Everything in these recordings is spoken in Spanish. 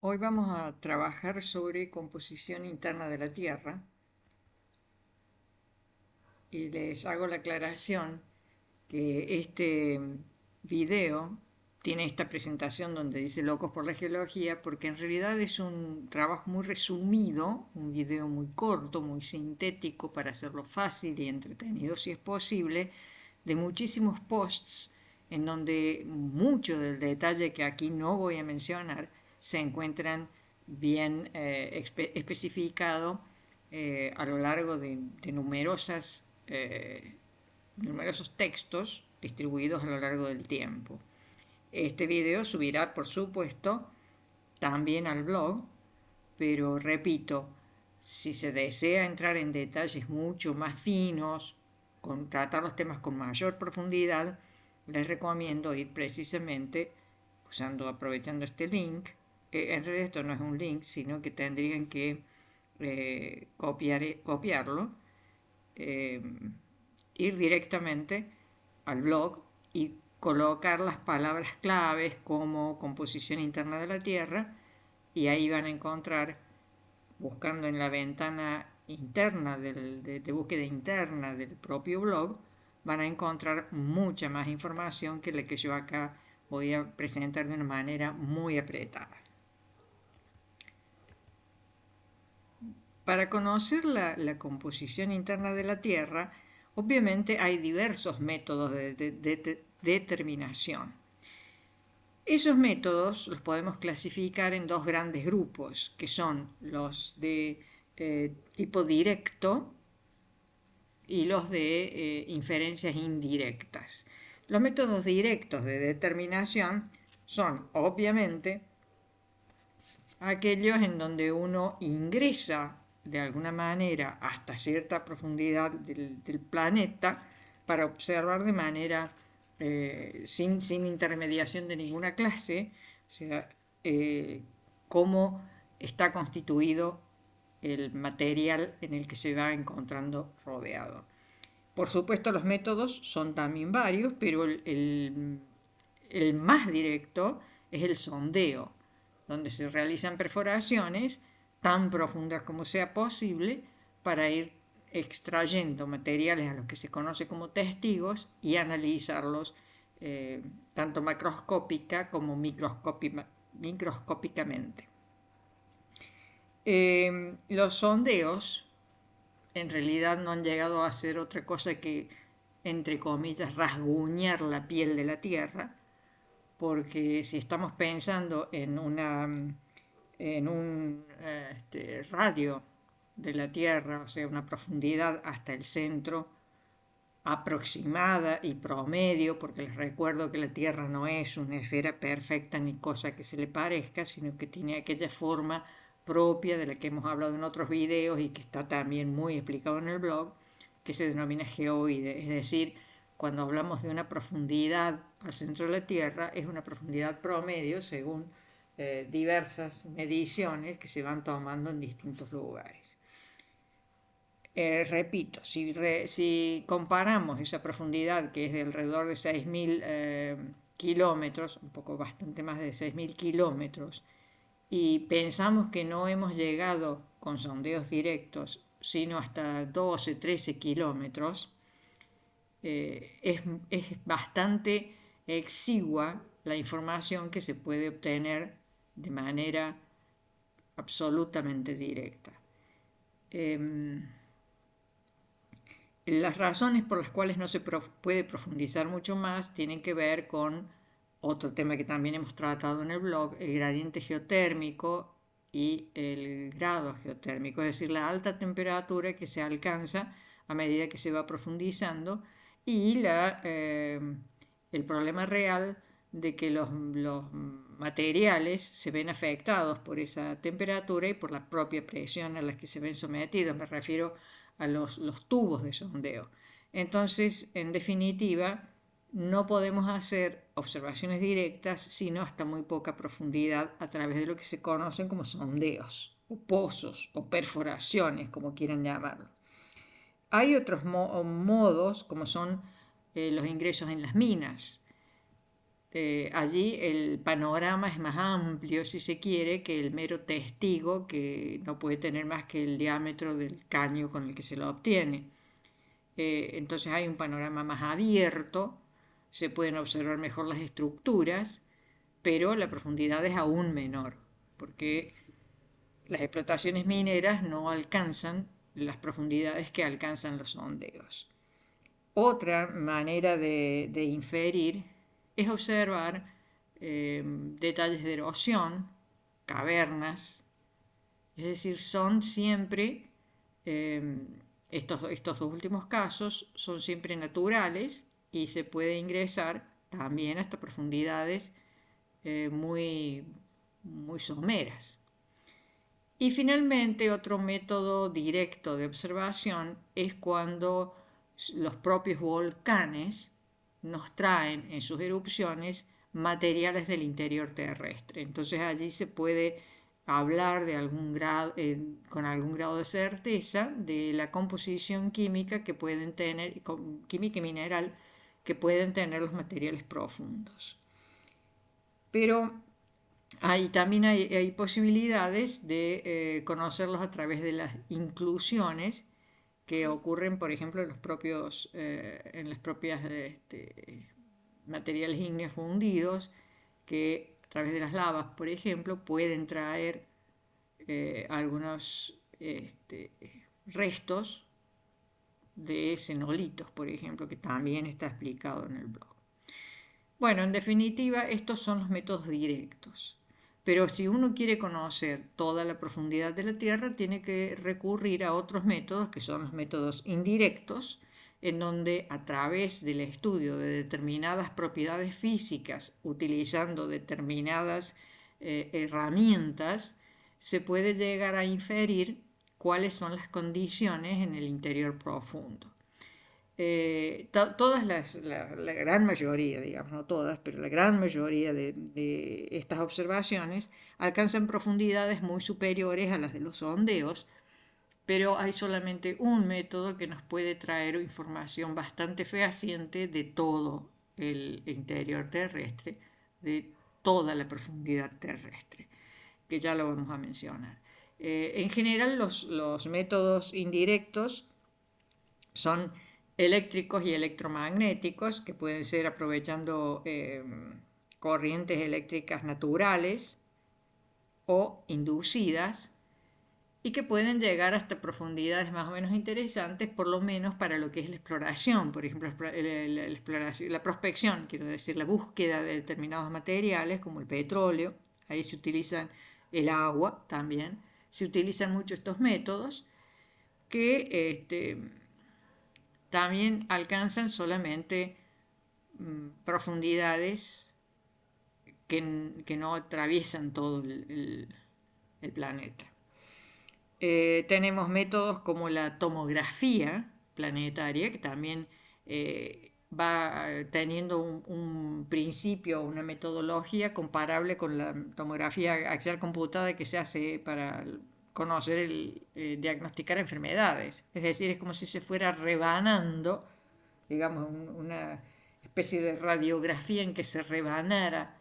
Hoy vamos a trabajar sobre composición interna de la Tierra y les hago la aclaración que este video tiene esta presentación donde dice Locos por la Geología porque en realidad es un trabajo muy resumido, un video muy corto, muy sintético para hacerlo fácil y entretenido si es posible, de muchísimos posts en donde mucho del detalle que aquí no voy a mencionar se encuentran bien especificado a lo largo de numerosos textos distribuidos a lo largo del tiempo. Este video subirá, por supuesto, también al blog, pero repito, si se desea entrar en detalles mucho más finos, tratar los temas con mayor profundidad, les recomiendo ir precisamente aprovechando este link. En realidad esto no es un link, sino que tendrían que copiarlo, eh, ir directamente al blog y colocar las palabras claves como composición interna de la Tierra y ahí van a encontrar, buscando en la ventana interna de búsqueda interna del propio blog, van a encontrar mucha más información que la que yo acá voy a presentar de una manera muy apretada. Para conocer la composición interna de la Tierra, obviamente hay diversos métodos de determinación. Esos métodos los podemos clasificar en dos grandes grupos, que son los de tipo directo y los de inferencias indirectas. Los métodos directos de determinación son, obviamente, aquellos en donde uno ingresa de alguna manera hasta cierta profundidad del planeta para observar de manera sin intermediación de ninguna clase, o sea, cómo está constituido el material en el que se va encontrando rodeado. Por supuesto, los métodos son también varios, pero el más directo es el sondeo, donde se realizan perforaciones tan profundas como sea posible para ir extrayendo materiales a los que se conoce como testigos y analizarlos tanto macroscópica como microscópicamente. Los sondeos en realidad no han llegado a hacer otra cosa que, entre comillas, rasguñar la piel de la Tierra, porque si estamos pensando en un radio de la Tierra, o sea, una profundidad hasta el centro aproximada y promedio, porque les recuerdo que la Tierra no es una esfera perfecta ni cosa que se le parezca, sino que tiene aquella forma propia de la que hemos hablado en otros videos y que está también muy explicado en el blog, que se denomina geoide, es decir, cuando hablamos de una profundidad al centro de la Tierra, es una profundidad promedio según diversas mediciones que se van tomando en distintos lugares. Repito, si comparamos esa profundidad que es de alrededor de 6.000 kilómetros, un poco bastante más de 6.000 kilómetros, y pensamos que no hemos llegado con sondeos directos, sino hasta 12, 13 kilómetros, es bastante exigua la información que se puede obtener de manera absolutamente directa. Las razones por las cuales no se puede profundizar mucho más tienen que ver con otro tema que también hemos tratado en el blog, el gradiente geotérmico y el grado geotérmico, es decir, la alta temperatura que se alcanza a medida que se va profundizando y el problema real de que los materiales se ven afectados por esa temperatura y por la propia presión a la que se ven sometidos. Me refiero a los tubos de sondeo. Entonces, en definitiva, no podemos hacer observaciones directas sino hasta muy poca profundidad a través de lo que se conocen como sondeos, o pozos, o perforaciones, como quieran llamarlo. Hay otros modos, como son los ingresos en las minas. allí el panorama es más amplio, si se quiere, que el mero testigo, que no puede tener más que el diámetro del caño con el que se lo obtiene. Entonces hay un panorama más abierto, se pueden observar mejor las estructuras, pero la profundidad es aún menor, porque las explotaciones mineras no alcanzan las profundidades que alcanzan los sondeos. Otra manera de inferir es observar detalles de erosión, cavernas, es decir, son siempre, eh, estos dos últimos casos son siempre naturales y se puede ingresar también hasta profundidades muy, muy someras. Y finalmente, otro método directo de observación es cuando los propios volcanes nos traen en sus erupciones materiales del interior terrestre. Entonces allí se puede hablar de algún grado, con algún grado de certeza de la composición química que pueden tener, química y mineral que pueden tener los materiales profundos. Pero también hay posibilidades de conocerlos a través de las inclusiones que ocurren, por ejemplo, en las propias materiales ígneos fundidos, que a través de las lavas, por ejemplo, pueden traer algunos restos de cenolitos, por ejemplo, que también está explicado en el blog. Bueno, en definitiva, estos son los métodos directos. Pero si uno quiere conocer toda la profundidad de la Tierra, tiene que recurrir a otros métodos, que son los métodos indirectos, en donde a través del estudio de determinadas propiedades físicas, utilizando determinadas herramientas, se puede llegar a inferir cuáles son las condiciones en el interior profundo. Todas la gran mayoría, digamos, no todas, pero la gran mayoría de estas observaciones alcanzan profundidades muy superiores a las de los sondeos, pero hay solamente un método que nos puede traer información bastante fehaciente de todo el interior terrestre, de toda la profundidad terrestre, que ya lo vamos a mencionar. En general, los métodos indirectos son eléctricos y electromagnéticos, que pueden ser aprovechando corrientes eléctricas naturales o inducidas, y que pueden llegar hasta profundidades más o menos interesantes, por lo menos para lo que es la exploración, por ejemplo, la prospección, quiero decir, la búsqueda de determinados materiales como el petróleo. Ahí se utilizan el agua también, se utilizan mucho estos métodos que también alcanzan solamente profundidades que no atraviesan todo el planeta. Tenemos métodos como la tomografía planetaria, que también va teniendo un principio, una metodología comparable con la tomografía axial computada que se hace para conocer diagnosticar enfermedades. Es decir, es como si se fuera rebanando, digamos, una especie de radiografía en que se rebanara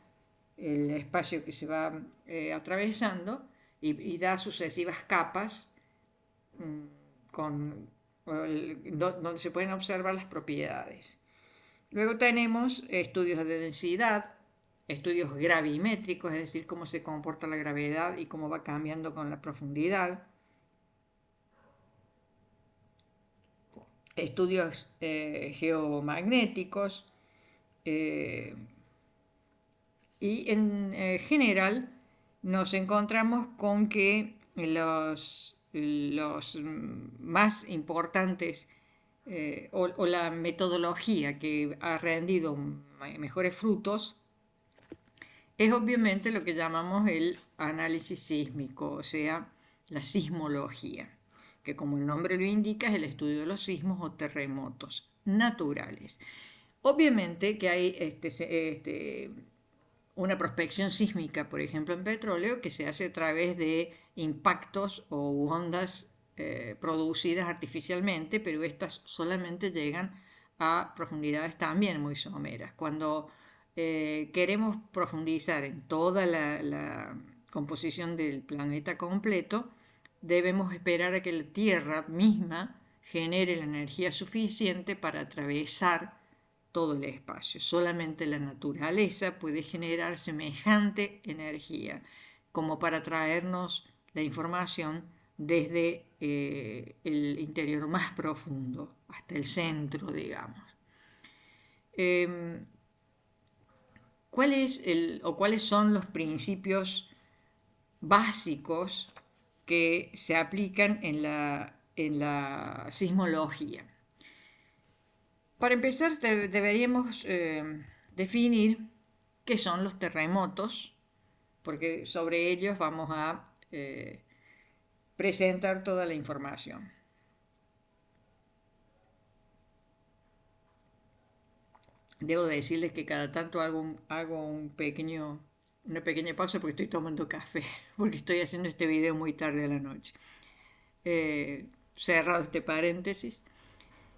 el espacio que se va atravesando y da sucesivas capas donde se pueden observar las propiedades. Luego tenemos estudios de densidad, estudios gravimétricos, es decir, cómo se comporta la gravedad y cómo va cambiando con la profundidad. Estudios geomagnéticos y en general nos encontramos con que los más importantes o la metodología que ha rendido mejores frutos es obviamente lo que llamamos el análisis sísmico, o sea, la sismología, que como el nombre lo indica es el estudio de los sismos o terremotos naturales. Obviamente que hay una prospección sísmica, por ejemplo, en petróleo, que se hace a través de impactos o ondas producidas artificialmente, pero estas solamente llegan a profundidades también muy someras. Cuando queremos profundizar en toda la composición del planeta completo, debemos esperar a que la Tierra misma genere la energía suficiente para atravesar todo el espacio. Solamente la naturaleza puede generar semejante energía como para traernos la información desde el interior más profundo hasta el centro, digamos. ¿Cuáles son los principios básicos que se aplican en la sismología? Para empezar, deberíamos definir qué son los terremotos, porque sobre ellos vamos a presentar toda la información. Debo decirles que cada tanto hago una pequeña pausa porque estoy tomando café, porque estoy haciendo este video muy tarde a la noche. Cerrado este paréntesis,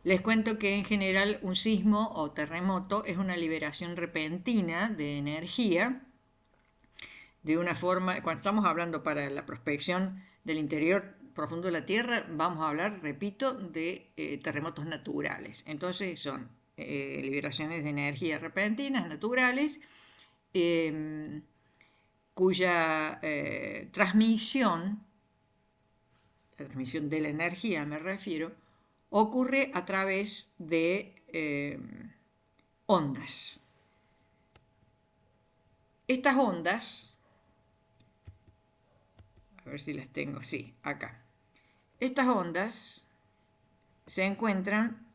les cuento que en general un sismo o terremoto es una liberación repentina de energía de una forma. Cuando estamos hablando para la prospección del interior profundo de la Tierra, vamos a hablar, repito, de terremotos naturales. Entonces son liberaciones de energía repentinas, naturales, cuya transmisión, la transmisión de la energía me refiero, ocurre a través de ondas. Estas ondas, a ver si las tengo, sí, acá. Estas ondas se encuentran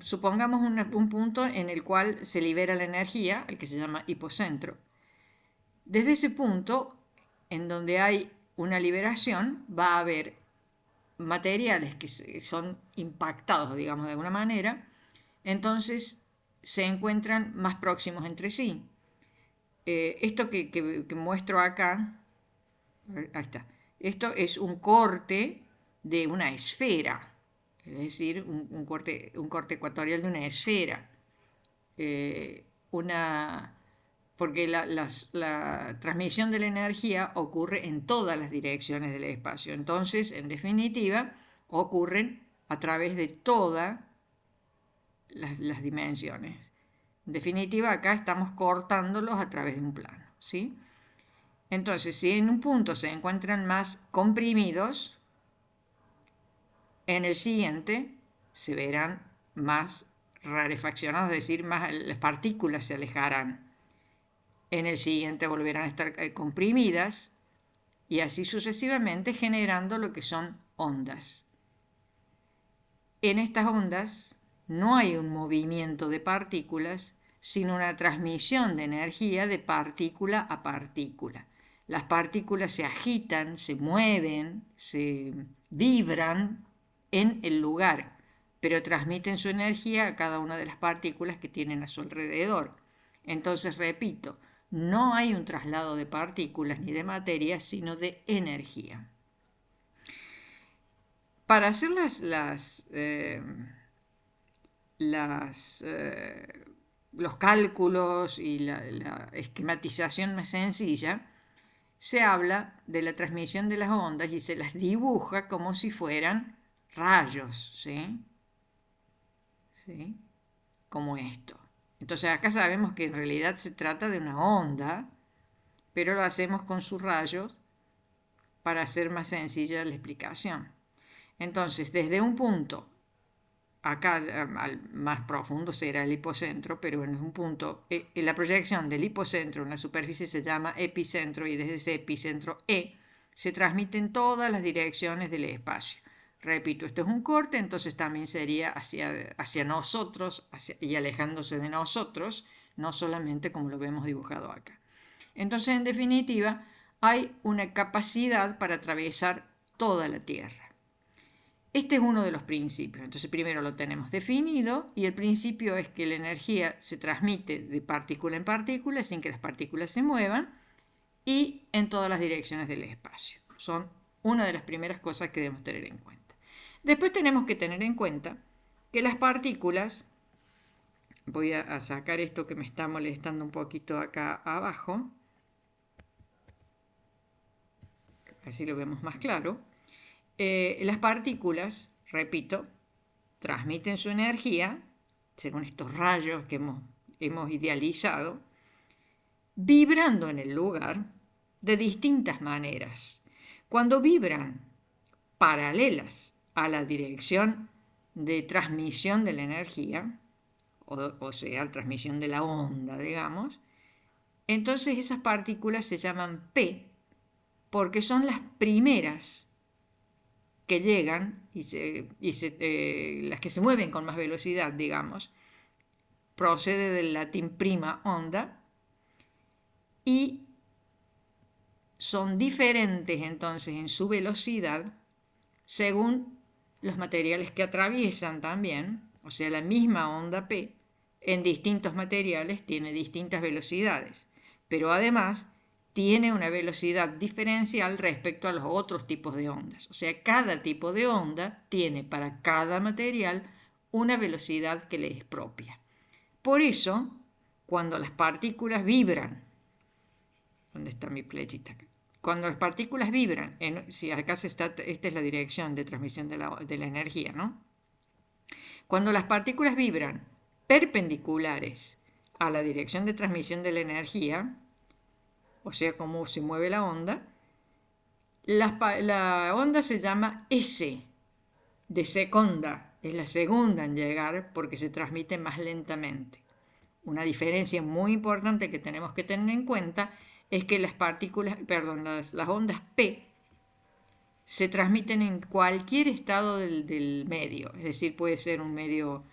supongamos un punto en el cual se libera la energía, el que se llama hipocentro. Desde ese punto, en donde hay una liberación, va a haber materiales que son impactados, digamos, de alguna manera, entonces se encuentran más próximos entre sí. Esto que muestro acá, ahí está, esto es un corte de una esfera, es decir, un corte ecuatorial de una esfera. Porque la transmisión de la energía ocurre en todas las direcciones del espacio. Entonces, en definitiva, ocurren a través de todas las dimensiones. En definitiva, acá estamos cortándolos a través de un plano, ¿sí? Entonces, si en un punto se encuentran más comprimidos, en el siguiente se verán más rarefaccionados, es decir, las partículas se alejarán. En el siguiente volverán a estar comprimidas y así sucesivamente, generando lo que son ondas. En estas ondas no hay un movimiento de partículas, sino una transmisión de energía de partícula a partícula. Las partículas se agitan, se mueven, se vibran en el lugar, pero transmiten su energía a cada una de las partículas que tienen a su alrededor. Entonces, repito, no hay un traslado de partículas ni de materia, sino de energía. Para hacer los cálculos y la esquematización más sencilla, se habla de la transmisión de las ondas y se las dibuja como si fueran rayos, ¿sí? ¿Sí? Como esto. Entonces acá sabemos que en realidad se trata de una onda, pero lo hacemos con sus rayos para hacer más sencilla la explicación. Entonces, desde un punto, acá al más profundo será el hipocentro, pero en un punto, la proyección del hipocentro en la superficie se llama epicentro y desde ese epicentro E se transmite en todas las direcciones del espacio. Repito, esto es un corte, entonces también sería hacia nosotros y alejándose de nosotros, no solamente como lo vemos dibujado acá. Entonces, en definitiva, hay una capacidad para atravesar toda la Tierra. Este es uno de los principios. Entonces, primero lo tenemos definido y el principio es que la energía se transmite de partícula en partícula sin que las partículas se muevan y en todas las direcciones del espacio. Son una de las primeras cosas que debemos tener en cuenta. Después tenemos que tener en cuenta que las partículas Voy a sacar esto que me está molestando un poquito acá abajo, así lo vemos más claro. Las partículas, repito, transmiten su energía, según estos rayos que hemos idealizado, vibrando en el lugar de distintas maneras. Cuando vibran paralelas a la dirección de transmisión de la energía, o sea, transmisión de la onda, digamos, entonces esas partículas se llaman P porque son las primeras que llegan las que se mueven con más velocidad, digamos, procede del latín prima onda y son diferentes entonces en su velocidad según los materiales que atraviesan también, o sea, la misma onda P en distintos materiales tiene distintas velocidades, pero además tiene una velocidad diferencial respecto a los otros tipos de ondas. O sea, cada tipo de onda tiene para cada material una velocidad que le es propia. Por eso, cuando las partículas vibran, ¿dónde está mi flechita? Cuando las partículas vibran, si acá esta es la dirección de transmisión de la energía, ¿no? Cuando las partículas vibran perpendiculares a la dirección de transmisión de la energía, o sea, cómo se mueve la onda, la onda se llama S, de seconda, es la segunda en llegar porque se transmite más lentamente. Una diferencia muy importante que tenemos que tener en cuenta es que las ondas P se transmiten en cualquier estado del medio, es decir, puede ser un medio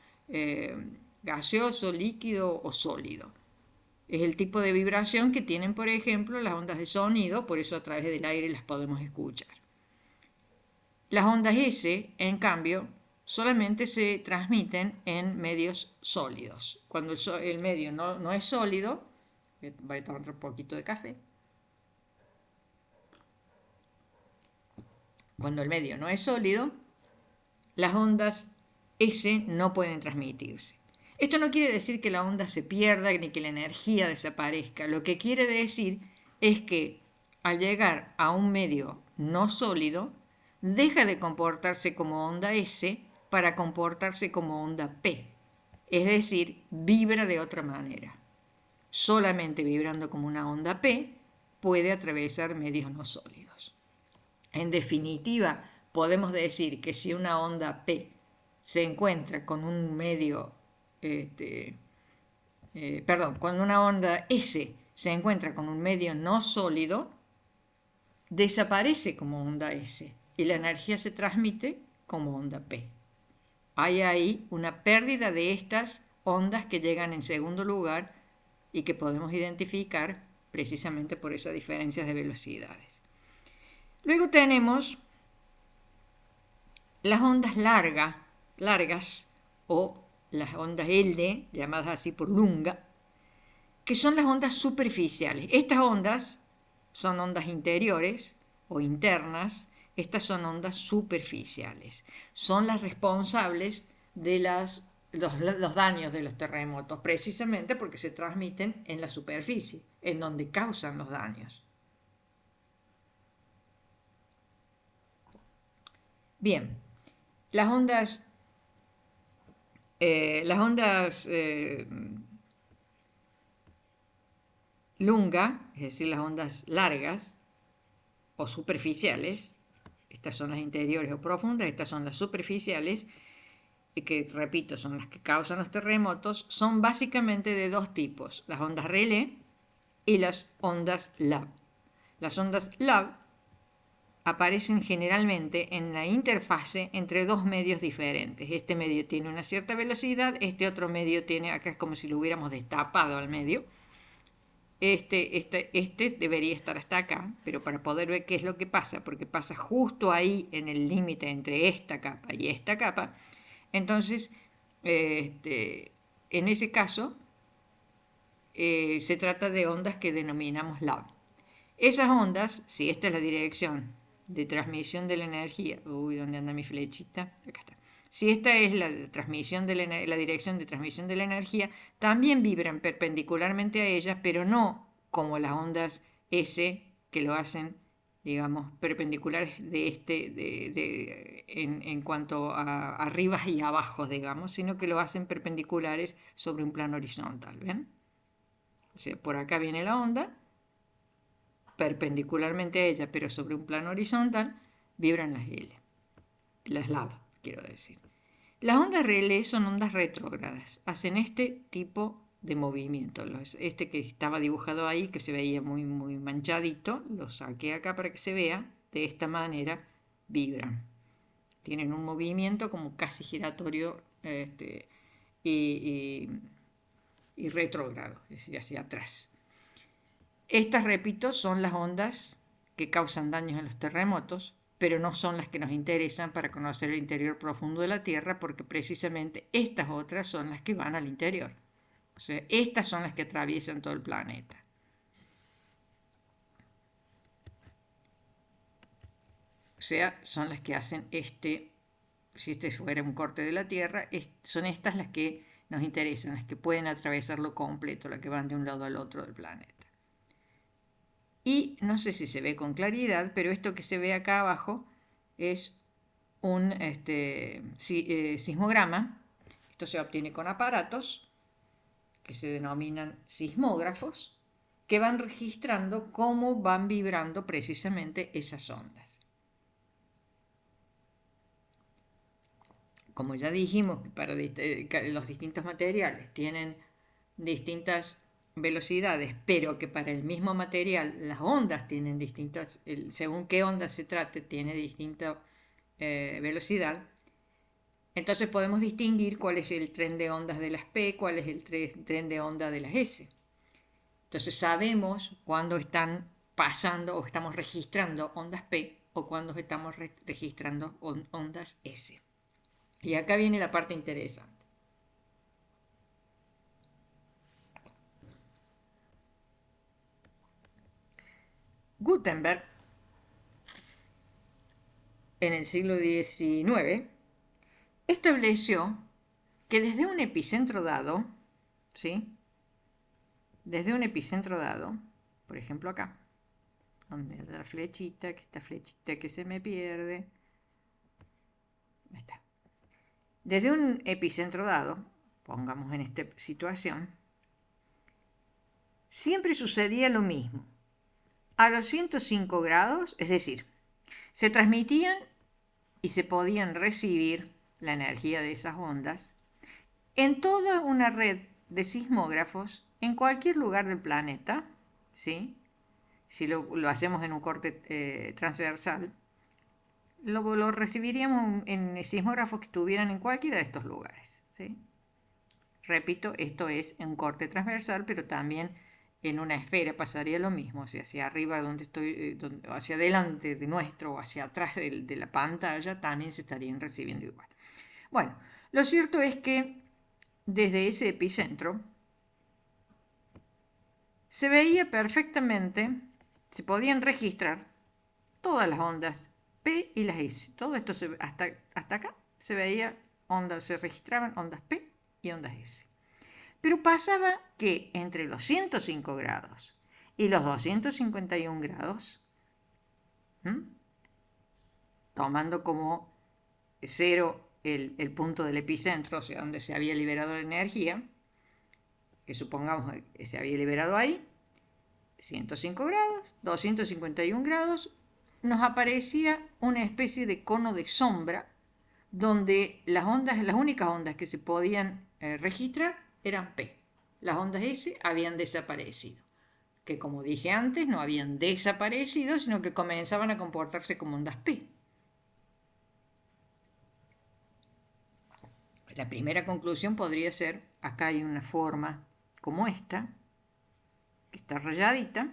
gaseoso, líquido o sólido. Es el tipo de vibración que tienen, por ejemplo, las ondas de sonido, por eso a través del aire las podemos escuchar. Las ondas S, en cambio, solamente se transmiten en medios sólidos. Cuando el medio no es sólido, voy a tomar otro poquito de café. Cuando el medio no es sólido, las ondas S no pueden transmitirse. Esto no quiere decir que la onda se pierda ni que la energía desaparezca. Lo que quiere decir es que al llegar a un medio no sólido, deja de comportarse como onda S para comportarse como onda P. Es decir, vibra de otra manera. Solamente vibrando como una onda P puede atravesar medios no sólidos. En definitiva, podemos decir que si una onda P se encuentra con un medio, cuando una onda S se encuentra con un medio no sólido, desaparece como onda S y la energía se transmite como onda P. Hay ahí una pérdida de estas ondas que llegan en segundo lugar y que podemos identificar precisamente por esas diferencias de velocidades. Luego tenemos las ondas largas o las ondas L, llamadas así por Lunga, que son las ondas superficiales. Estas ondas son ondas interiores o internas, estas son ondas superficiales. Son las responsables de los daños de los terremotos, precisamente porque se transmiten en la superficie, en donde causan los daños. Bien, las ondas Lunga, es decir, las ondas largas o superficiales, estas son las interiores o profundas, estas son las superficiales, que repito, son las que causan los terremotos, son básicamente de dos tipos, las ondas Rayleigh y las ondas Love. Las ondas Love aparecen generalmente en la interfase entre dos medios diferentes. Este medio tiene una cierta velocidad, este otro medio tiene, acá es como si lo hubiéramos destapado al medio. Este debería estar hasta acá, pero para poder ver qué es lo que pasa, porque pasa justo ahí en el límite entre esta capa y esta capa, entonces, en ese caso, se trata de ondas que denominamos Love. Esas ondas, si esta es la dirección de transmisión de la energía, ¿dónde anda mi flechita? Acá está. Si esta es la transmisión de la dirección de transmisión de la energía, también vibran perpendicularmente a ella, pero no como las ondas S que lo hacen, digamos, perpendiculares en cuanto a arriba y abajo, digamos, sino que lo hacen perpendiculares sobre un plano horizontal, ¿ven? O sea, por acá viene la onda, perpendicularmente a ella, pero sobre un plano horizontal, vibran las L, las LAV, quiero decir. Las ondas relé son ondas retrógradas, hacen este tipo de movimiento. Este que estaba dibujado ahí, que se veía muy, muy manchadito, lo saqué acá para que se vea, de esta manera vibran. Tienen un movimiento como casi giratorio y, y, y retrógrado, es decir, hacia atrás. Estas, repito, son las ondas que causan daños en los terremotos, pero no son las que nos interesan para conocer el interior profundo de la Tierra, porque precisamente estas otras son las que van al interior. O sea, estas son las que atraviesan todo el planeta. O sea, son las que hacen si este fuera un corte de la Tierra, son estas las que nos interesan, las que pueden atravesarlo completo, las que van de un lado al otro del planeta. Y no sé si se ve con claridad, pero esto que se ve acá abajo es un sismograma. Esto se obtiene con aparatos que se denominan sismógrafos, que van registrando cómo van vibrando precisamente esas ondas. Como ya dijimos, para los distintos materiales tienen distintas velocidades, pero que para el mismo material las ondas tienen distintas, según qué onda se trate, tiene distinta velocidad. Entonces podemos distinguir cuál es el tren de ondas de las P, cuál es el tren de onda de las S. Entonces sabemos cuándo están pasando o estamos registrando ondas P o cuándo estamos registrando ondas S. Y acá viene la parte interesante. Gutenberg, en el siglo XIX, estableció que desde un epicentro dado, ¿sí? Desde un epicentro dado, por ejemplo acá, donde la flechita, que esta flechita que se me pierde, ahí está. Desde un epicentro dado, pongamos en esta situación, siempre sucedía lo mismo. A los 105 grados, es decir, se transmitían y se podían recibir la energía de esas ondas en toda una red de sismógrafos en cualquier lugar del planeta, ¿sí? Si lo hacemos en un corte transversal, lo recibiríamos en sismógrafos que estuvieran en cualquiera de estos lugares, ¿sí? Repito, esto es un corte transversal, pero también en una esfera pasaría lo mismo, o sea, hacia arriba donde estoy, hacia adelante de nuestro o hacia atrás de la pantalla también se estarían recibiendo igual. Bueno, lo cierto es que desde ese epicentro se veía perfectamente, se podían registrar todas las ondas P y las S. Todo esto hasta acá se veía ondas, se registraban ondas P y ondas S. Pero pasaba que entre los 105 grados y los 251 grados, tomando como cero el punto del epicentro, o sea, donde se había liberado la energía, que supongamos que se había liberado ahí, 105 grados, 251 grados, nos aparecía una especie de cono de sombra donde las únicas ondas que se podían registrar eran P. Las ondas S habían desaparecido, que como dije antes, no habían desaparecido, sino que comenzaban a comportarse como ondas P. La primera conclusión podría ser, acá hay una forma como esta, que está rayadita.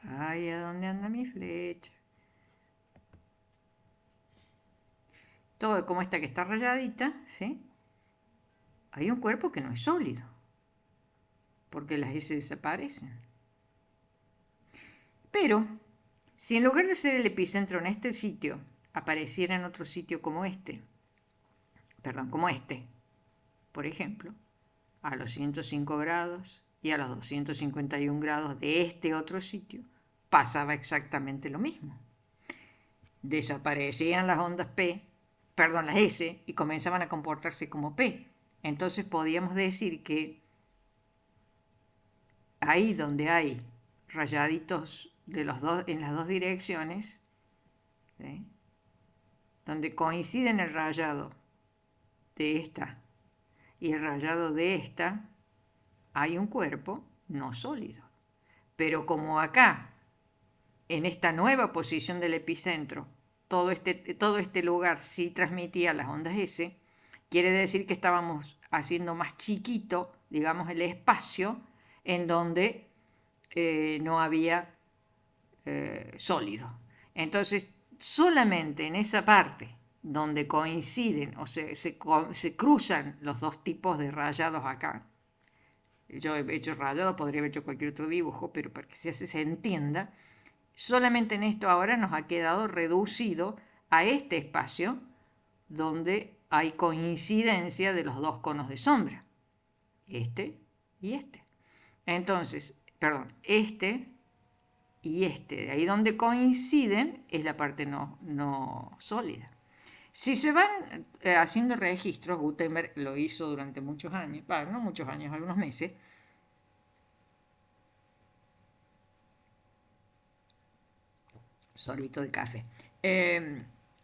Ay, ¿a dónde anda mi flecha? Todo como esta que está rayadita, ¿sí? Hay un cuerpo que no es sólido, porque las S desaparecen. Pero, si en lugar de ser el epicentro en este sitio apareciera en otro sitio como como este, por ejemplo, a los 105 grados y a los 251 grados de este otro sitio, pasaba exactamente lo mismo. Desaparecían las ondas las S, y comenzaban a comportarse como P. Entonces podíamos decir que ahí donde hay rayaditos en las dos direcciones, ¿sí?, donde coinciden el rayado de esta y el rayado de esta, hay un cuerpo no sólido. Pero como acá, en esta nueva posición del epicentro, todo este lugar sí transmitía las ondas S, quiere decir que estábamos haciendo más chiquito, digamos, el espacio en donde no había sólido. Entonces, solamente en esa parte donde coinciden o se cruzan los dos tipos de rayados acá, yo he hecho rayado, podría haber hecho cualquier otro dibujo, pero para que se entienda, solamente en esto ahora nos ha quedado reducido a este espacio donde hay coincidencia de los dos conos de sombra, este y este. Entonces, perdón, este y este, de ahí donde coinciden es la parte no sólida. Si se van haciendo registros, Gutenberg lo hizo durante muchos años, no muchos años, algunos meses. Sorbito de café.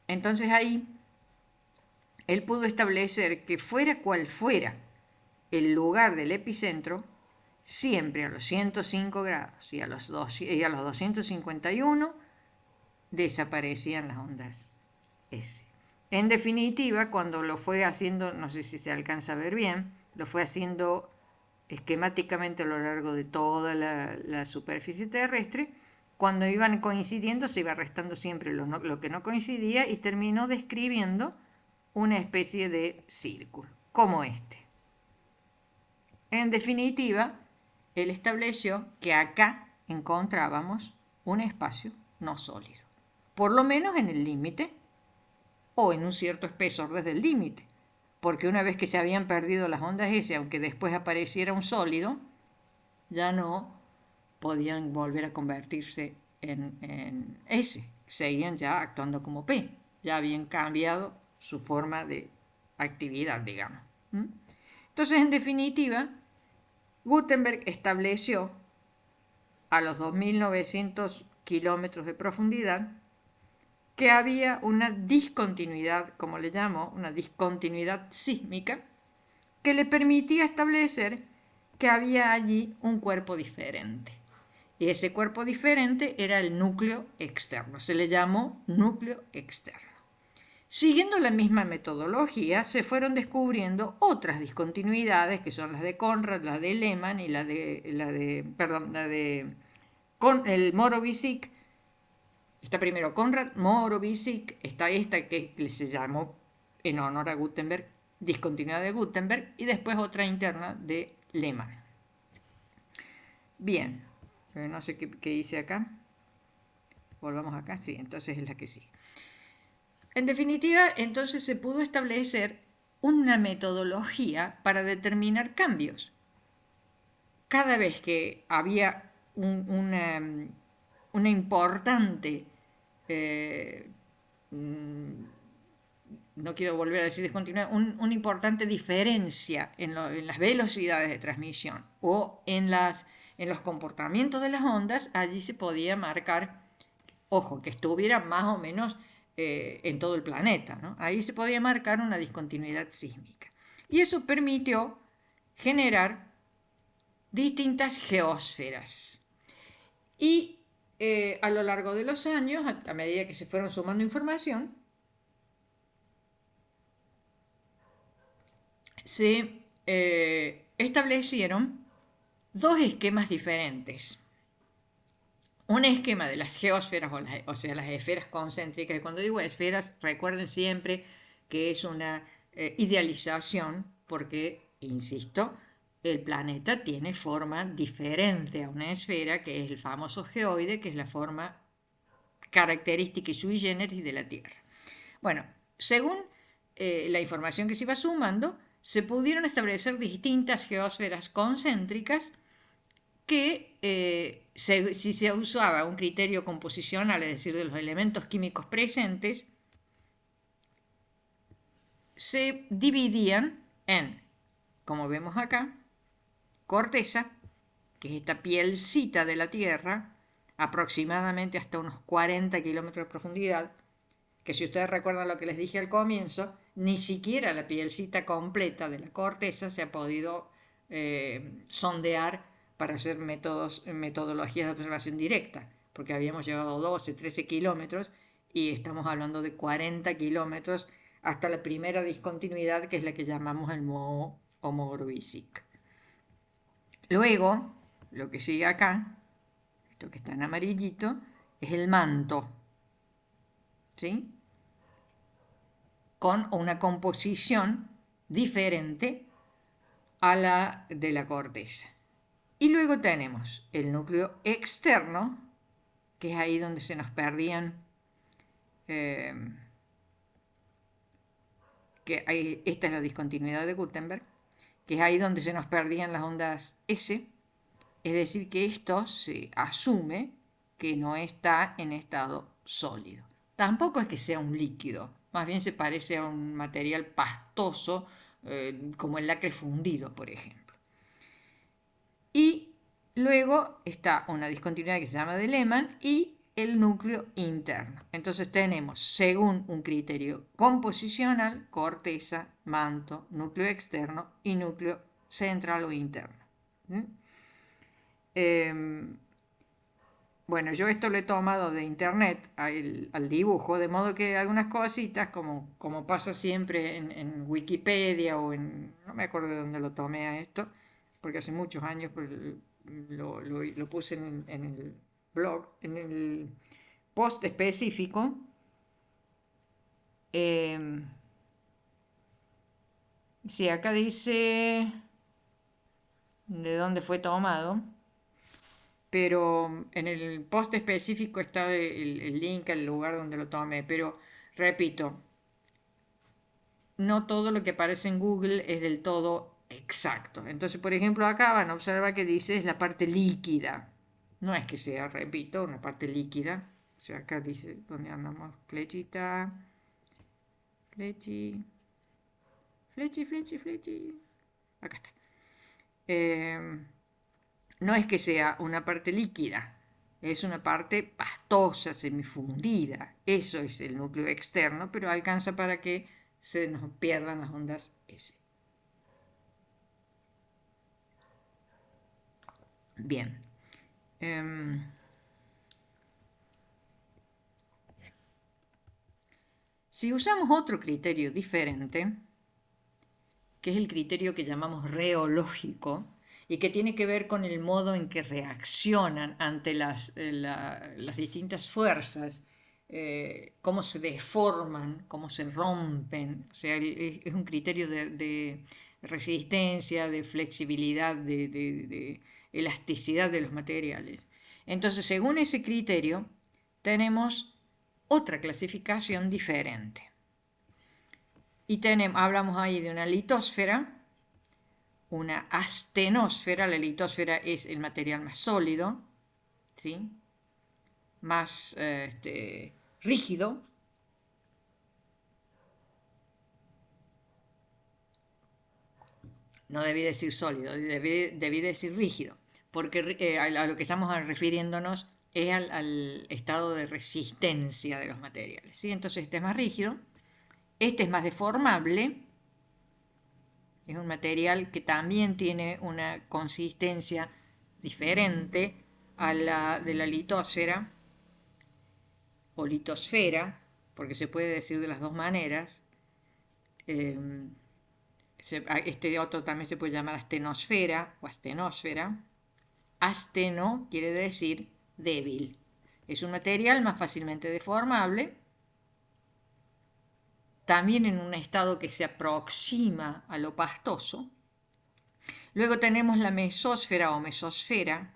Entonces ahí él pudo establecer que fuera cual fuera el lugar del epicentro, siempre a los 105 grados y a los 251 desaparecían las ondas S. En definitiva, cuando lo fue haciendo, no sé si se alcanza a ver bien, lo fue haciendo esquemáticamente a lo largo de toda la superficie terrestre. Cuando iban coincidiendo se iba restando siempre lo que no coincidía y terminó describiendo una especie de círculo, como este. En definitiva, él estableció que acá encontrábamos un espacio no sólido, por lo menos en el límite o en un cierto espesor desde el límite, porque una vez que se habían perdido las ondas S, aunque después apareciera un sólido, ya no podían volver a convertirse en S, seguían ya actuando como P, ya habían cambiado su forma de actividad, digamos. Entonces, en definitiva, Gutenberg estableció a los 2.900 kilómetros de profundidad que había una discontinuidad, como le llamo, una discontinuidad sísmica, que le permitía establecer que había allí un cuerpo diferente. Y ese cuerpo diferente era el núcleo externo, se le llamó núcleo externo. Siguiendo la misma metodología, se fueron descubriendo otras discontinuidades, que son las de Conrad, la de Lehmann y la de el Morovicic. Está primero Conrad, Morovicic, está esta que se llamó en honor a Gutenberg, discontinuidad de Gutenberg, y después otra interna de Lehmann. Bien, no sé qué hice acá. Volvamos acá, sí, entonces es la que sigue. En definitiva, entonces se pudo establecer una metodología para determinar cambios. Cada vez que había una importante, no quiero volver a decir discontinuidad, una importante diferencia en las velocidades de transmisión o en los comportamientos de las ondas, allí se podía marcar, ojo, que estuviera más o menos en todo el planeta, ¿no? Ahí se podía marcar una discontinuidad sísmica. Y eso permitió generar distintas geósferas. Y a lo largo de los años, a medida que se fueron sumando información, se establecieron dos esquemas diferentes. Un esquema de las geósferas, o sea, las esferas concéntricas. Cuando digo esferas, recuerden siempre que es una idealización, porque, insisto, el planeta tiene forma diferente a una esfera, que es el famoso geoide, que es la forma característica y sui generis de la Tierra. Bueno, según la información que se iba sumando, se pudieron establecer distintas geósferas concéntricas que si se usaba un criterio composicional, es decir, de los elementos químicos presentes, se dividían en, como vemos acá, corteza, que es esta pielcita de la Tierra, aproximadamente hasta unos 40 kilómetros de profundidad, que si ustedes recuerdan lo que les dije al comienzo, ni siquiera la pielcita completa de la corteza se ha podido sondear para hacer metodologías de observación directa, porque habíamos llegado a 12, 13 kilómetros y estamos hablando de 40 kilómetros hasta la primera discontinuidad, que es la que llamamos el moho Omorovic. Luego, lo que sigue acá, esto que está en amarillito, es el manto, ¿sí? Con una composición diferente a la de la corteza. Y luego tenemos el núcleo externo, que es ahí donde se nos perdían, esta es la discontinuidad de Gutenberg, que es ahí donde se nos perdían las ondas S, es decir, que esto se asume que no está en estado sólido. Tampoco es que sea un líquido, más bien se parece a un material pastoso, como el lacre fundido, por ejemplo. Y luego está una discontinuidad que se llama de Lehmann y el núcleo interno. Entonces tenemos, según un criterio composicional, corteza, manto, núcleo externo y núcleo central o interno. Bueno, yo esto lo he tomado de internet al dibujo, de modo que algunas cositas, como pasa siempre en Wikipedia o no me acuerdo de dónde lo tomé a esto, porque hace muchos años pues, lo puse en el blog, en el post específico. Sí, acá dice de dónde fue tomado, pero en el post específico está el link al lugar donde lo tomé, pero repito, no todo lo que aparece en Google es del todo exacto. Entonces, por ejemplo, acá van a observar que dice es la parte líquida. No es que sea, repito, una parte líquida. O sea, acá dice donde andamos, flechita, flechi, flechi. Acá está. No es que sea una parte líquida, es una parte pastosa, semifundida. Eso es el núcleo externo, pero alcanza para que se nos pierdan las ondas S. Bien. Si usamos otro criterio diferente, que es el criterio que llamamos reológico, y que tiene que ver con el modo en que reaccionan ante las distintas fuerzas, cómo se deforman, cómo se rompen. O sea, es un criterio de resistencia, de flexibilidad, de elasticidad de los materiales. Entonces, según ese criterio, tenemos otra clasificación diferente. Y hablamos ahí de una litosfera, una astenosfera. La litosfera es el material más sólido, ¿sí? Más rígido. No debí decir sólido, debí decir rígido, porque a lo que estamos refiriéndonos es al estado de resistencia de los materiales, ¿sí? Entonces este es más rígido, este es más deformable. Es un material que también tiene una consistencia diferente a la de la litosfera o litosfera, porque se puede decir de las dos maneras. Este otro también se puede llamar astenosfera o astenosfera. Asteno quiere decir débil. Es un material más fácilmente deformable, también en un estado que se aproxima a lo pastoso. Luego tenemos la mesósfera o mesosfera.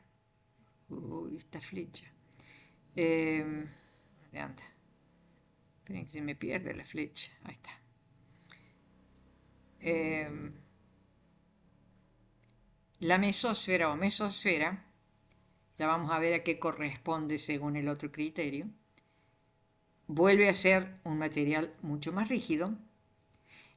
Uy, esta flecha. ¿Dónde anda? Esperen que se me pierde la flecha. Ahí está. La mesósfera o mesosfera, ya vamos a ver a qué corresponde según el otro criterio, vuelve a ser un material mucho más rígido.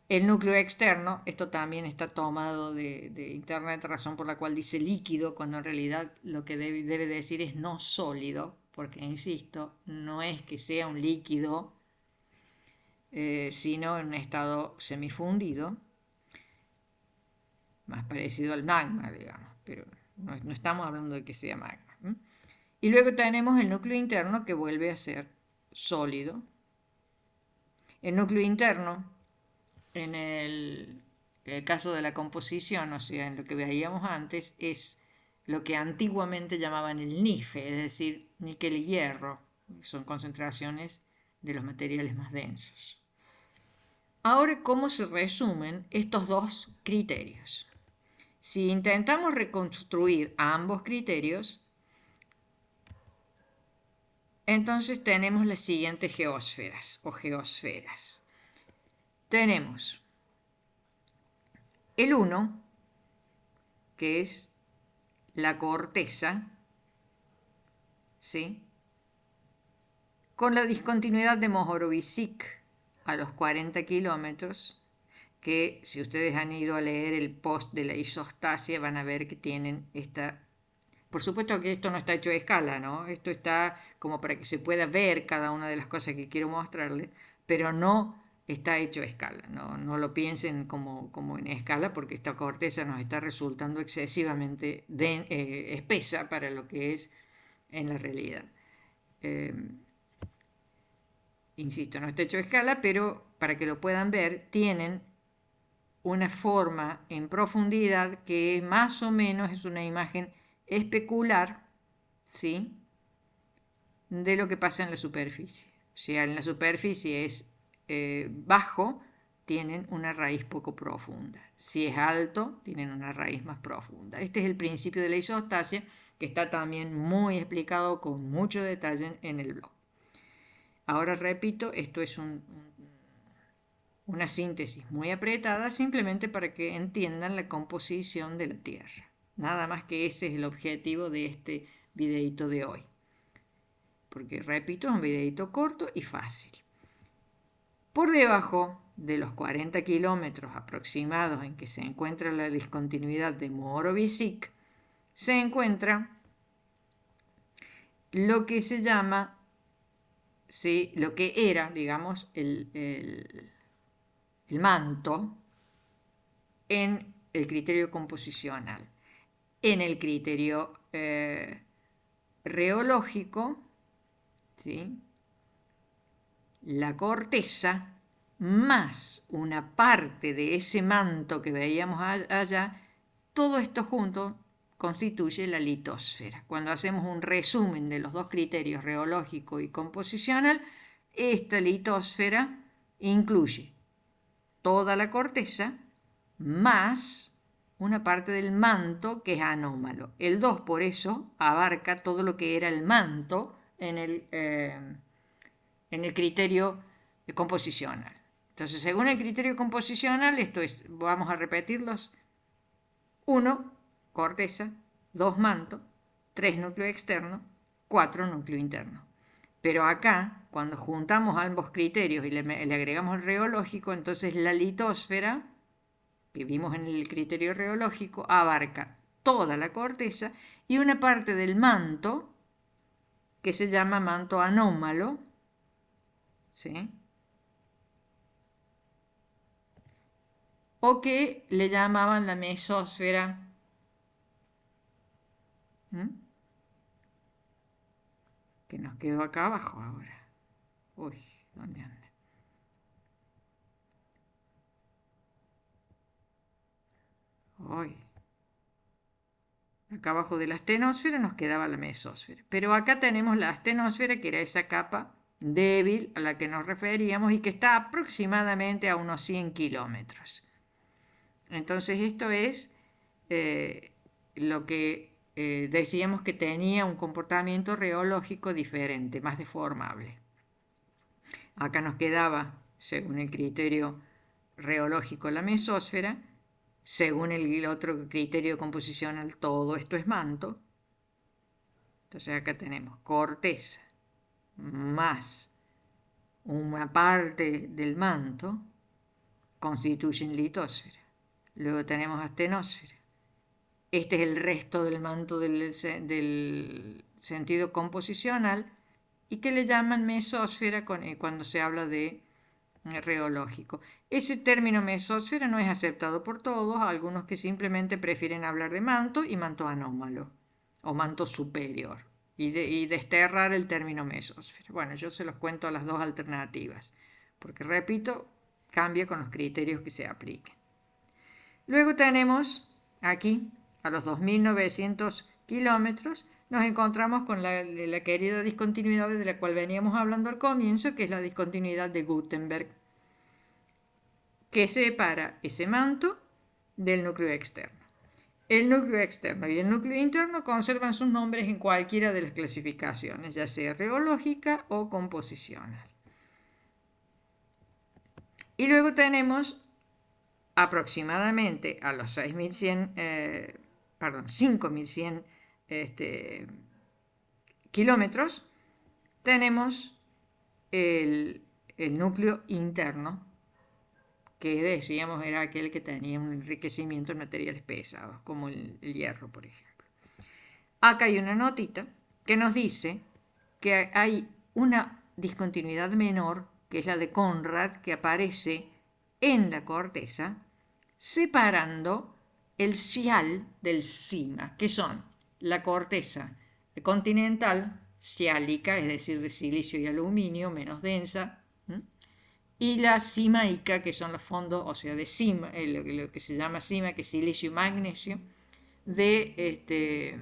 El núcleo externo, esto también está tomado de internet, razón por la cual dice líquido, cuando en realidad lo que debe decir es no sólido, porque insisto, no es que sea un líquido, sino en un estado semifundido, más parecido al magma, digamos, pero no estamos hablando de que sea magma. Y luego tenemos el núcleo interno que vuelve a ser sólido. El núcleo interno, en el caso de la composición, o sea, en lo que veíamos antes, es lo que antiguamente llamaban el NIFE, es decir, níquel y hierro. Son concentraciones de los materiales más densos. Ahora, ¿cómo se resumen estos dos criterios? Si intentamos reconstruir ambos criterios, entonces tenemos las siguientes geósferas o geosferas. Tenemos el 1, que es la corteza, ¿sí?, con la discontinuidad de Mohorovičić a los 40 kilómetros, que si ustedes han ido a leer el post de la isostasia van a ver que tienen esta... Por supuesto que esto no está hecho a escala, ¿no? Esto está como para que se pueda ver cada una de las cosas que quiero mostrarles, pero no está hecho a escala, no lo piensen como en escala, porque esta corteza nos está resultando excesivamente espesa para lo que es en la realidad. Insisto, no está hecho a escala, pero para que lo puedan ver, tienen una forma en profundidad que más o menos es una imagen especular, ¿sí?, de lo que pasa en la superficie. O sea, en la superficie es bajo, tienen una raíz poco profunda. Si es alto, tienen una raíz más profunda. Este es el principio de la isostasia, que está también muy explicado con mucho detalle en el blog. Ahora repito, esto es una síntesis muy apretada, simplemente para que entiendan la composición de la Tierra. Nada más que ese es el objetivo de este videito de hoy. Porque, repito, es un videito corto y fácil. Por debajo de los 40 kilómetros aproximados en que se encuentra la discontinuidad de Mohorovičić, se encuentra lo que se llama, ¿sí?, lo que era, digamos, el manto en el criterio composicional. En el criterio reológico, ¿sí?, la corteza más una parte de ese manto que veíamos allá, todo esto junto constituye la litosfera. Cuando hacemos un resumen de los dos criterios, reológico y composicional, esta litosfera incluye toda la corteza más una parte del manto que es anómalo. El 2 por eso abarca todo lo que era el manto en el criterio composicional. Entonces, según el criterio composicional, esto es, vamos a repetirlos: 1, corteza; 2, manto; 3, núcleo externo; 4, núcleo interno. Pero acá, cuando juntamos ambos criterios y le agregamos el reológico, entonces la litosfera, que vimos en el criterio reológico, abarca toda la corteza y una parte del manto, que se llama manto anómalo, ¿sí?, o que le llamaban la mesósfera. Que nos quedó acá abajo ahora. Uy, ¿dónde anda? Uy. Acá abajo de la astenosfera nos quedaba la mesósfera. Pero acá tenemos la astenosfera, que era esa capa débil a la que nos referíamos y que está aproximadamente a unos 100 kilómetros. Entonces esto es lo que decíamos que tenía un comportamiento reológico diferente, más deformable. Acá nos quedaba, según el criterio reológico, la mesósfera, según el otro criterio composicional, todo esto es manto. Entonces acá tenemos corteza más una parte del manto constituyen litosfera. Luego tenemos astenosfera. Este es el resto del manto del sentido composicional y que le llaman mesósfera cuando se habla de reológico. Ese término mesósfera no es aceptado por todos, algunos que simplemente prefieren hablar de manto y manto anómalo o manto superior y desterrar el término mesósfera. Bueno, yo se los cuento a las dos alternativas, porque repito, cambia con los criterios que se apliquen. Luego tenemos aquí, a los 2.900 kilómetros, nos encontramos con la querida discontinuidad de la cual veníamos hablando al comienzo, que es la discontinuidad de Gutenberg, que separa ese manto del núcleo externo. El núcleo externo y el núcleo interno conservan sus nombres en cualquiera de las clasificaciones, ya sea reológica o composicional. Y luego tenemos aproximadamente a los 5.100 kilómetros, tenemos el núcleo interno, que decíamos era aquel que tenía un enriquecimiento en materiales pesados, como el hierro, por ejemplo. Acá hay una notita que nos dice que hay una discontinuidad menor, que es la de Conrad, que aparece en la corteza, separando el sial del cima, que son la corteza continental, siálica, es decir, de silicio y aluminio, menos densa, y la simaica, que son los fondos, o sea, de cima, lo que se llama cima, que es silicio y magnesio, de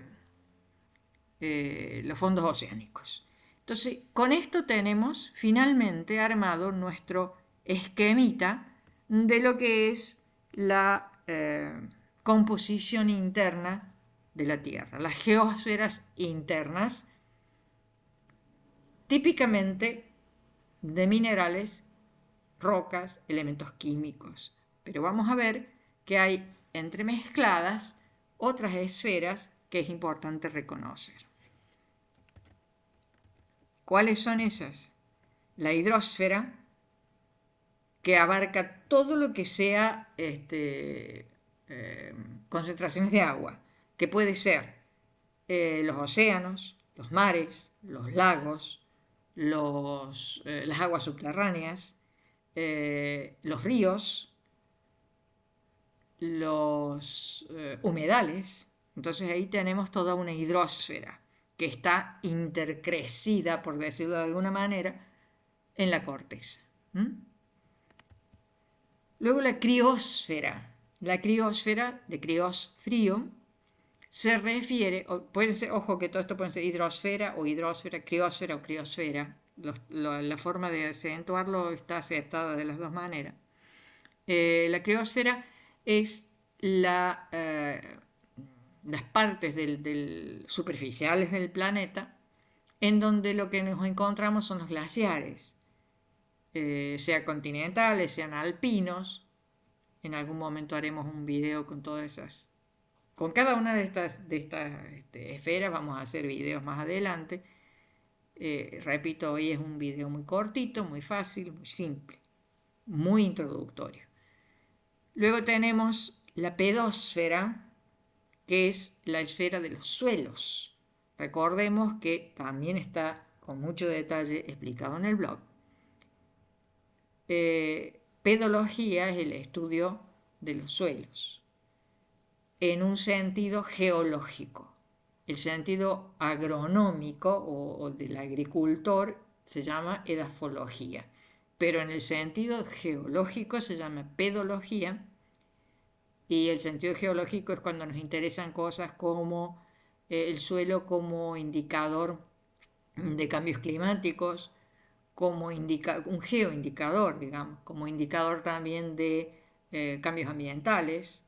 los fondos oceánicos. Entonces, con esto tenemos finalmente armado nuestro esquemita de lo que es la composición interna de la Tierra, las geosferas internas, típicamente de minerales, rocas, elementos químicos. Pero vamos a ver que hay entremezcladas otras esferas que es importante reconocer. ¿Cuáles son esas? La hidrosfera, que abarca todo lo que sea concentraciones de agua, que puede ser los océanos, los mares, los lagos, las aguas subterráneas, los ríos, los humedales. Entonces ahí tenemos toda una hidrosfera que está intercrecida, por decirlo de alguna manera, en la corteza. Luego la criósfera. La criósfera, de criós, frío, se refiere, puede ser, ojo que todo esto puede ser hidrosfera o hidrosfera, criósfera o criosfera. La forma de acentuarlo está aceptada de las dos maneras. La criósfera es las partes superficiales del planeta en donde lo que nos encontramos son los glaciares, sean continentales, sean alpinos. En algún momento haremos un video con todas esas. Con cada una de estas esferas vamos a hacer videos más adelante. Repito, hoy es un video muy cortito, muy fácil, muy simple, muy introductorio. Luego tenemos la pedósfera, que es la esfera de los suelos. Recordemos que también está con mucho detalle explicado en el blog. Pedología es el estudio de los suelos en un sentido geológico. El sentido agronómico o del agricultor se llama edafología, pero en el sentido geológico se llama pedología, y el sentido geológico es cuando nos interesan cosas como el suelo como indicador de cambios climáticos, como un geoindicador, digamos, como indicador también de cambios ambientales,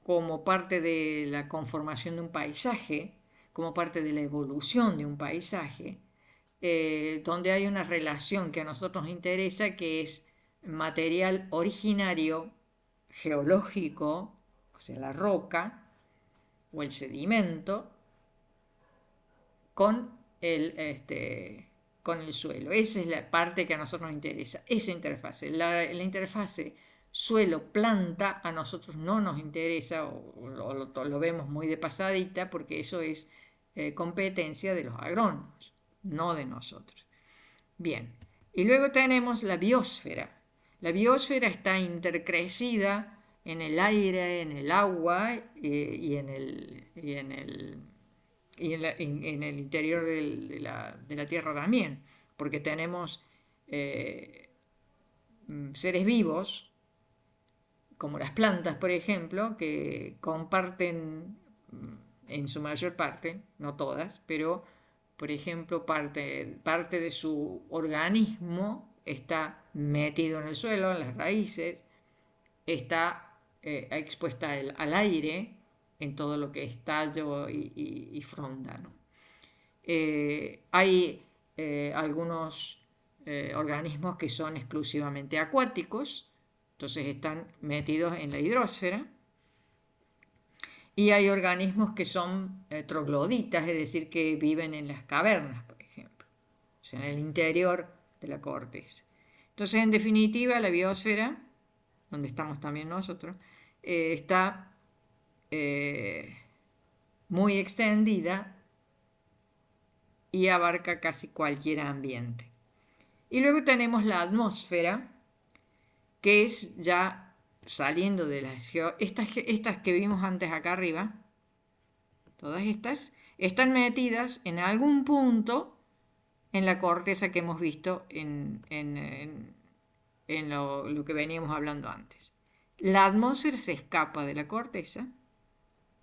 como parte de la conformación de un paisaje, como parte de la evolución de un paisaje, donde hay una relación que a nosotros nos interesa, que es material originario geológico, o sea, la roca o el sedimento, con con el suelo. Esa es la parte que a nosotros nos interesa, esa interfase. La interfase suelo-planta a nosotros no nos interesa, o lo vemos muy de pasadita, porque eso es competencia de los agrónomos, no de nosotros. Bien, y luego tenemos la biosfera. La biosfera está intercrecida en el aire, en el agua y en el interior de la Tierra también, porque tenemos eh, seres vivos, como las plantas, por ejemplo, que comparten en su mayor parte, no todas, pero por ejemplo parte de su organismo está metido en el suelo, en las raíces, está expuesta al aire, en todo lo que es tallo y fronda, ¿no? Hay algunos organismos que son exclusivamente acuáticos, entonces están metidos en la hidrosfera, y hay organismos que son trogloditas, es decir, que viven en las cavernas, por ejemplo, o sea, en el interior de la corteza. Entonces, en definitiva, la biosfera, donde estamos también nosotros, está muy extendida y abarca casi cualquier ambiente. Y luego tenemos la atmósfera, que es ya saliendo de estas que vimos antes acá arriba, todas estas están metidas en algún punto en la corteza que hemos visto en lo que veníamos hablando antes. La atmósfera se escapa de la corteza,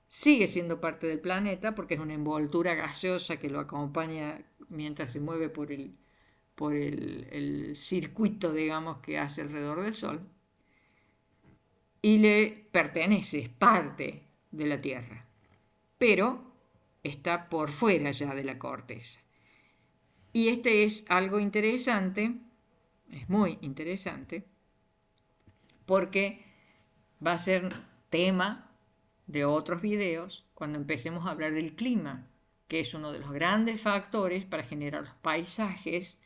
sigue siendo parte del planeta porque es una envoltura gaseosa que lo acompaña mientras se mueve por el circuito, digamos, que hace alrededor del Sol, y le pertenece, es parte de la Tierra, pero está por fuera ya de la corteza. Y este es algo interesante, es muy interesante, porque va a ser tema de otros videos cuando empecemos a hablar del clima, que es uno de los grandes factores para generar los paisajes,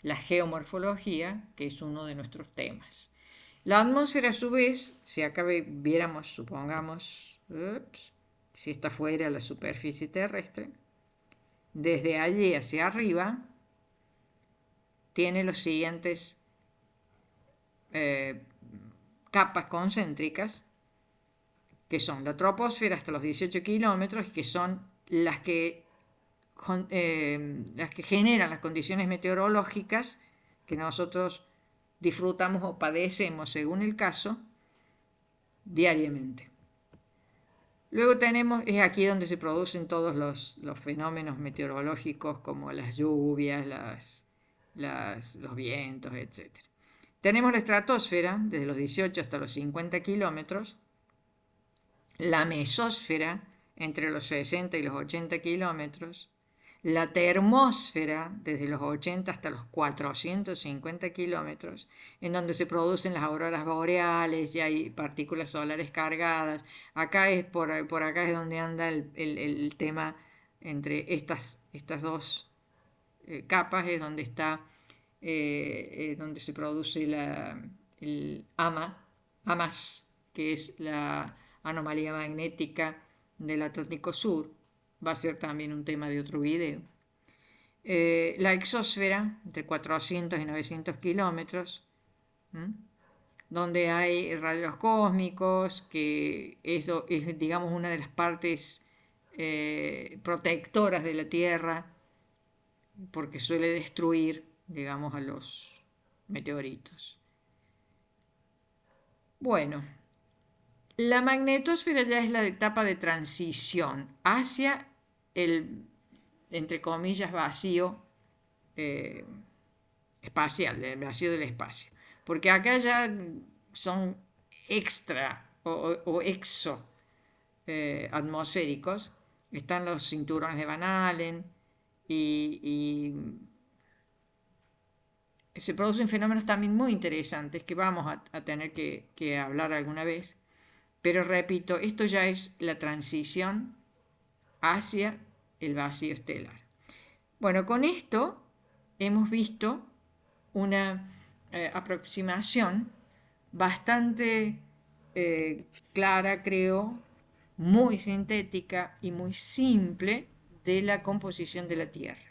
la geomorfología, que es uno de nuestros temas. La atmósfera, a su vez, si acá viéramos, supongamos, si está fuera de la superficie terrestre, desde allí hacia arriba, tiene los siguientes capas concéntricas, que son la troposfera hasta los 18 kilómetros, que son las que generan las condiciones meteorológicas que nosotros disfrutamos o padecemos, según el caso, diariamente. Luego es aquí donde se producen todos los fenómenos meteorológicos, como las lluvias, los vientos, etc. Tenemos la estratosfera, desde los 18 hasta los 50 kilómetros, la mesósfera, entre los 60 y los 80 kilómetros, la termósfera, desde los 80 hasta los 450 kilómetros, en donde se producen las auroras boreales y hay partículas solares cargadas. Acá es por acá es donde anda el tema entre estas dos capas, es donde está, donde se produce el AMAS, que es la anomalía magnética del Atlántico Sur. Va a ser también un tema de otro video. La exósfera, entre 400 y 900 kilómetros, donde hay rayos cósmicos, que es, digamos, una de las partes protectoras de la Tierra, porque suele destruir, digamos, a los meteoritos. Bueno, la magnetosfera ya es la etapa de transición hacia el, entre comillas, vacío espacial, el vacío del espacio. Porque acá ya son extra o exo atmosféricos. Están los cinturones de Van Allen y se producen fenómenos también muy interesantes que vamos a tener que hablar alguna vez, pero repito, esto ya es la transición hacia el vacío estelar. Bueno, con esto hemos visto una aproximación bastante clara, creo, muy sintética y muy simple de la composición de la Tierra.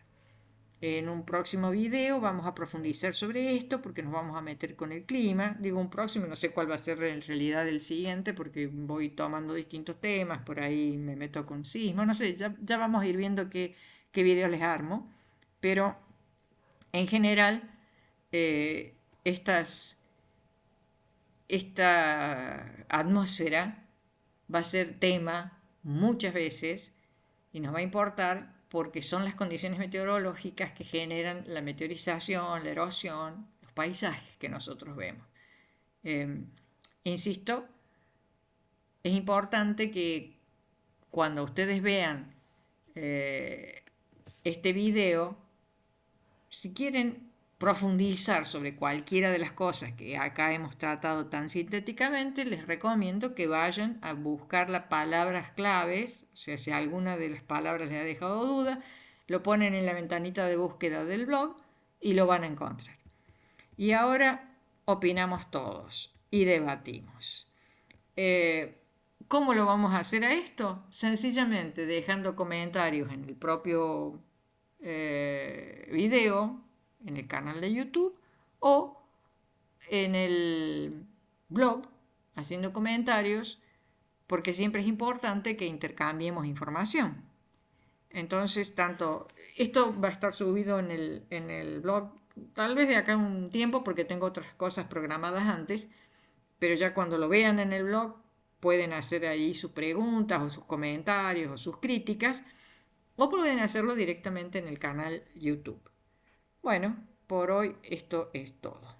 En un próximo video vamos a profundizar sobre esto porque nos vamos a meter con el clima. Digo un próximo, no sé cuál va a ser en realidad el siguiente porque voy tomando distintos temas, por ahí me meto con sismo, no sé, ya vamos a ir viendo qué videos les armo. Pero en general, eh, esta atmósfera va a ser tema muchas veces y nos va a importar porque son las condiciones meteorológicas que generan la meteorización, la erosión, los paisajes que nosotros vemos. Eh, Insisto, es importante que cuando ustedes vean eh, este video, si quieren profundizar sobre cualquiera de las cosas que acá hemos tratado tan sintéticamente, les recomiendo que vayan a buscar las palabras claves, o sea, si alguna de las palabras les ha dejado duda, lo ponen en la ventanita de búsqueda del blog y lo van a encontrar. Y ahora opinamos todos y debatimos. ¿Cómo lo vamos a hacer a esto? Sencillamente dejando comentarios en el propio video, en el canal de YouTube o en el blog, haciendo comentarios, porque siempre es importante que intercambiemos información. Entonces, esto va a estar subido en el blog, tal vez de acá un tiempo, porque tengo otras cosas programadas antes, pero ya cuando lo vean en el blog pueden hacer ahí sus preguntas o sus comentarios o sus críticas o pueden hacerlo directamente en el canal YouTube. Bueno, por hoy esto es todo.